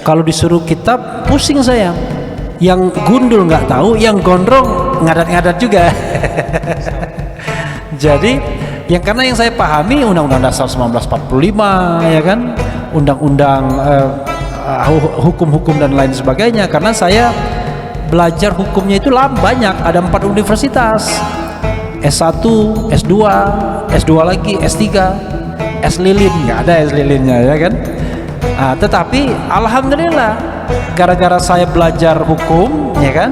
Kalau disuruh kitab pusing saya. Yang gundul nggak tahu, yang gondrong ngadat-ngadat juga. Jadi karena yang saya pahami Undang-Undang Dasar 1945 ya kan, undang-undang hukum-hukum dan lain sebagainya. Karena saya belajar hukumnya itu banyak, ada 4 universitas, S1, S2, S2 lagi, S3, S lilin, nggak ada S lilinnya ya kan. Tetapi alhamdulillah gara-gara saya belajar hukum ya kan,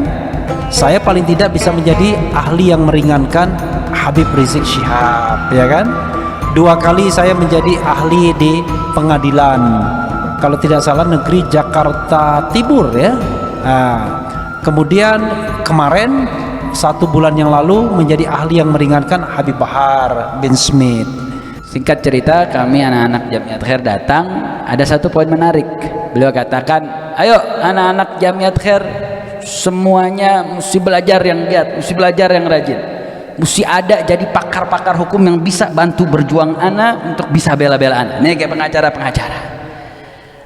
saya paling tidak bisa menjadi ahli yang meringankan Habib Rizik Syihab ya kan. 2 kali saya menjadi ahli di pengadilan, kalau tidak salah negeri Jakarta Timur ya. Kemudian kemarin 1 bulan yang lalu menjadi ahli yang meringankan Habib Bahar bin Smith. Singkat cerita, kami anak-anak Jamiat Khair datang, ada 1 poin menarik. Beliau katakan, ayo anak-anak Jamiat Khair semuanya mesti belajar yang giat, mesti belajar yang rajin, mesti ada jadi pakar-pakar hukum yang bisa bantu berjuang anak untuk bisa bela-bela anak. Ini kayak pengacara-pengacara.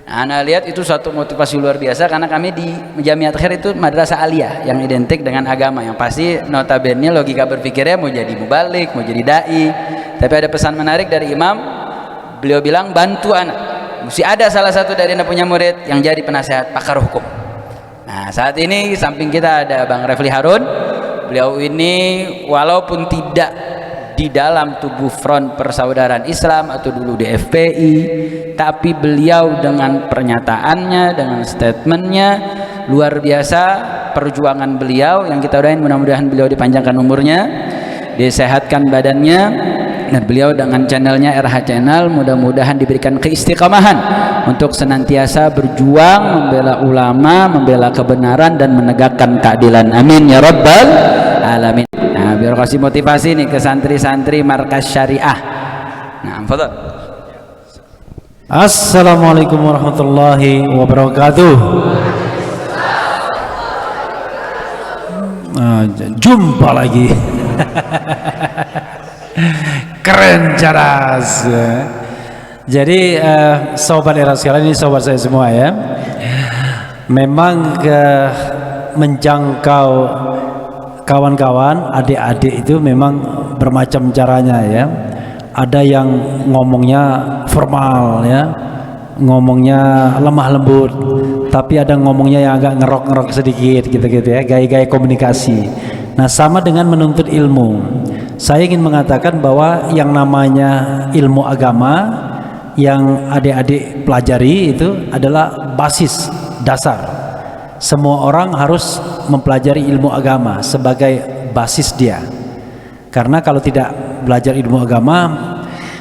Ana lihat itu satu motivasi luar biasa, karena kami di Jamiat Khair itu madrasah aliyah yang identik dengan agama, yang pasti notabene logika berpikirnya mau jadi mubalik, mau jadi dai. Tapi ada pesan menarik dari imam, beliau bilang bantu anak, mesti ada salah satu dari anak punya murid yang jadi penasehat pakar hukum. Nah saat ini samping kita ada Bang Refli Harun. Beliau ini walaupun tidak di dalam tubuh Front Persaudaraan Islam atau dulu di FPI, tapi beliau dengan pernyataannya, dengan statementnya luar biasa, perjuangan beliau yang kita doain mudah-mudahan beliau dipanjangkan umurnya, disehatkan badannya, dan beliau dengan channelnya RH Channel mudah-mudahan diberikan keistiqomahan untuk senantiasa berjuang membela ulama, membela kebenaran dan menegakkan keadilan. Amin ya rabbal alamin. Nah, biar kasih motivasi nih ke santri-santri Markas Syariah. Nah, foto. Assalamualaikum warahmatullahi wabarakatuh. Jumpa lagi. Keren caras. Jadi sobat era sekalian, ini sobat saya semua ya. Memang menjangkau kawan-kawan, adik-adik itu memang bermacam caranya ya. Ada yang ngomongnya formal ya, ngomongnya lemah lembut, tapi ada ngomongnya yang agak ngerok-ngerok sedikit gitu-gitu ya, gaya-gaya komunikasi. Nah sama dengan menuntut ilmu. Saya ingin mengatakan bahwa yang namanya ilmu agama yang adik-adik pelajari itu adalah basis dasar. Semua orang harus mempelajari ilmu agama sebagai basis dia. Karena kalau tidak belajar ilmu agama,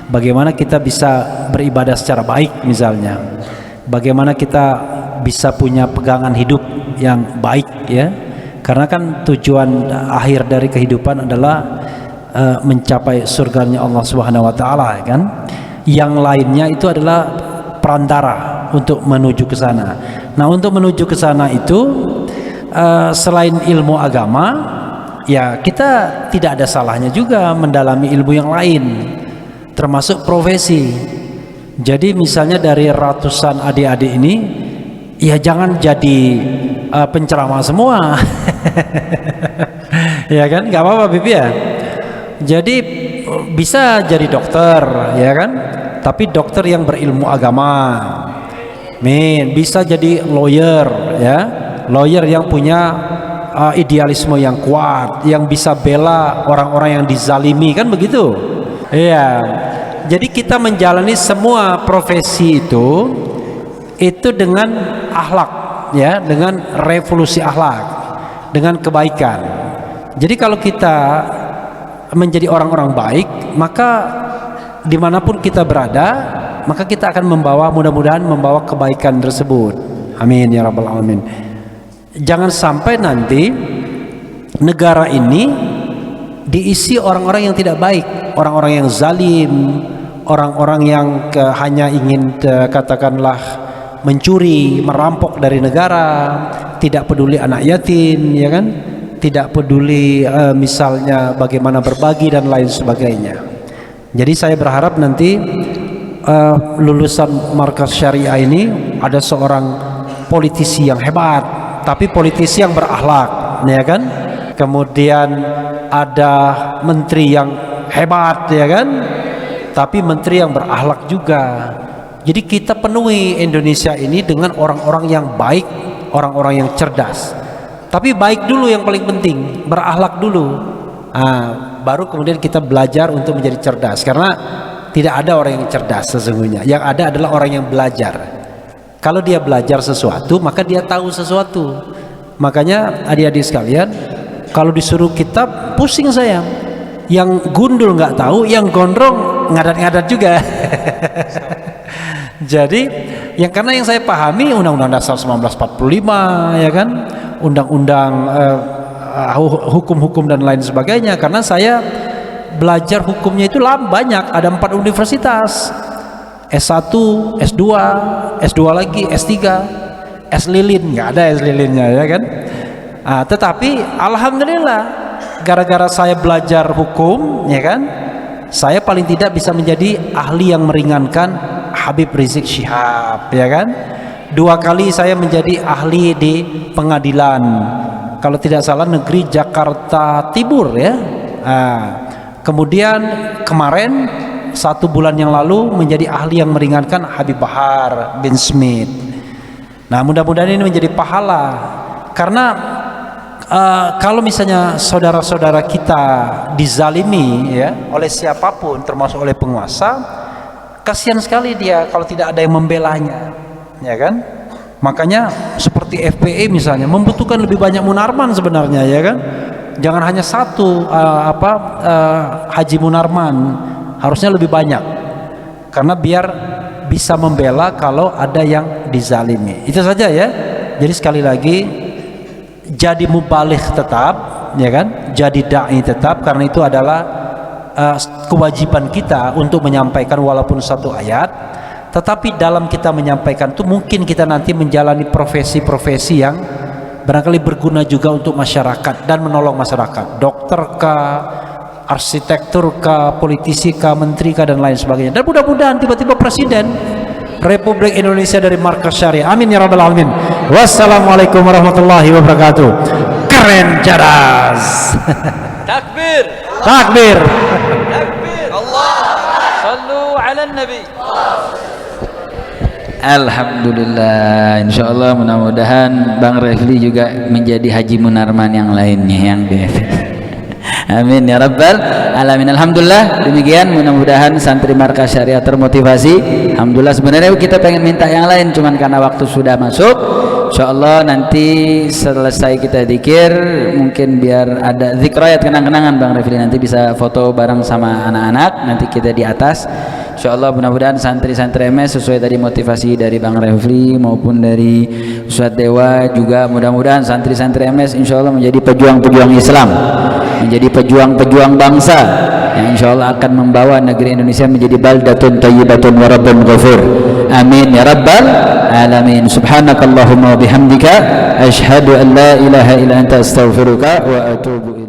bagaimana kita bisa beribadah secara baik misalnya? Bagaimana kita bisa punya pegangan hidup yang baik ya? Karena kan tujuan akhir dari kehidupan adalah mencapai surganya Allah Subhanahu wa taala kan. Yang lainnya itu adalah perantara untuk menuju ke sana. Nah, untuk menuju ke sana itu selain ilmu agama, ya kita tidak ada salahnya juga mendalami ilmu yang lain, termasuk profesi. Jadi misalnya dari ratusan adik-adik ini, ya jangan jadi penceramah semua. Ya kan, nggak apa-apa Bibi ya. Jadi bisa jadi dokter ya kan, tapi dokter yang berilmu agama. Bisa jadi lawyer ya, lawyer yang punya idealisme yang kuat, yang bisa bela orang-orang yang dizalimi kan begitu. Iya. Jadi kita menjalani semua profesi itu dengan akhlak ya, dengan revolusi akhlak, dengan kebaikan. Jadi kalau kita menjadi orang-orang baik, maka dimanapun kita berada, maka kita akan mudah-mudahan membawa kebaikan tersebut. Amin ya rabbal alamin. Jangan sampai nanti negara ini diisi orang-orang yang tidak baik, orang-orang yang zalim, orang-orang yang hanya ingin katakanlah mencuri, merampok dari negara, tidak peduli anak yatim ya kan, tidak peduli misalnya bagaimana berbagi dan lain sebagainya. Jadi saya berharap nanti lulusan Markas Syariah ini ada seorang politisi yang hebat, tapi politisi yang berakhlak, ya kan? Kemudian ada menteri yang hebat, ya kan? Tapi menteri yang berakhlak juga. Jadi kita penuhi Indonesia ini dengan orang-orang yang baik, orang-orang yang cerdas. Tapi baik dulu yang paling penting, berakhlak dulu. Baru kemudian kita belajar untuk menjadi cerdas. Karena tidak ada orang yang cerdas sesungguhnya. Yang ada adalah orang yang belajar. Kalau dia belajar sesuatu, maka dia tahu sesuatu. Makanya adik-adik sekalian, kalau disuruh kitab, pusing saya. Yang gundul nggak tahu, yang gondrong ngadat-ngadat juga. Jadi, karena yang saya pahami Undang-Undang Dasar 1945, ya kan, Undang-Undang hukum-hukum dan lain sebagainya. Karena saya belajar hukumnya itu banyak, ada 4 universitas, S1, S2, S2 lagi, S3, S lilin, nggak ada S lilinnya, ya kan. Tetapi alhamdulillah, gara-gara saya belajar hukum, ya kan, saya paling tidak bisa menjadi ahli yang meringankan Habib Rizik Syihab, ya kan. 2 kali saya menjadi ahli di pengadilan, kalau tidak salah negeri Jakarta Timur, ya. Kemudian kemarin 1 bulan yang lalu menjadi ahli yang meringankan Habib Bahar bin Smith. Nah, mudah-mudahan ini menjadi pahala. Karena kalau misalnya saudara-saudara kita dizalimi, ya, oleh siapapun termasuk oleh penguasa, kasihan sekali dia kalau tidak ada yang membelanya, ya kan. Makanya seperti FPI misalnya membutuhkan lebih banyak Munarman sebenarnya, ya kan. Jangan hanya 1 Haji Munarman, harusnya lebih banyak, karena biar bisa membela kalau ada yang dizalimi. Itu saja, ya. Jadi sekali lagi, jadi mubaligh tetap, ya kan, jadi dai tetap, karena itu adalah kewajiban kita untuk menyampaikan walaupun 1 ayat. Tetapi dalam kita menyampaikan itu mungkin kita nanti menjalani profesi-profesi yang barangkali berguna juga untuk masyarakat dan menolong masyarakat, dokter kah, arsitektur kah, politisi kah, menteri kah, dan lain sebagainya. Dan mudah-mudahan tiba-tiba Presiden Republik Indonesia dari markas syariah. Amin ya rabbal alamin. Wassalamualaikum warahmatullahi wabarakatuh. Keren jadas. Takbir. Takbir. Takbir. Allah. Sallu ala nabi. Alhamdulillah, insyaallah mudah-mudahan Bang Refli juga menjadi Haji Munarman yang lainnya yang amin ya rabbal alamin. Alhamdulillah, demikian mudah-mudahan santri markas syariah termotivasi. Alhamdulillah, sebenarnya kita pengen minta yang lain, cuman karena waktu sudah masuk. Insyaallah nanti selesai kita zikir, mungkin biar ada zikrayat, kenang-kenangan Bang Refli, nanti bisa foto bareng sama anak-anak, nanti kita di atas. Insyaallah mudah-mudahan santri-santri MS sesuai tadi motivasi dari Bang Refli maupun dari Ustadz Dewa, juga mudah-mudahan santri-santri MS insyaallah menjadi pejuang-pejuang Islam, menjadi pejuang-pejuang bangsa yang insyaallah akan membawa negeri Indonesia menjadi baldatun thayyibatun wa rabbun ghafur. Amin ya rabbal alamin. Subhanakallahumma wa bihamdika asyhadu an la ilaha illa anta astaghfiruka wa atubu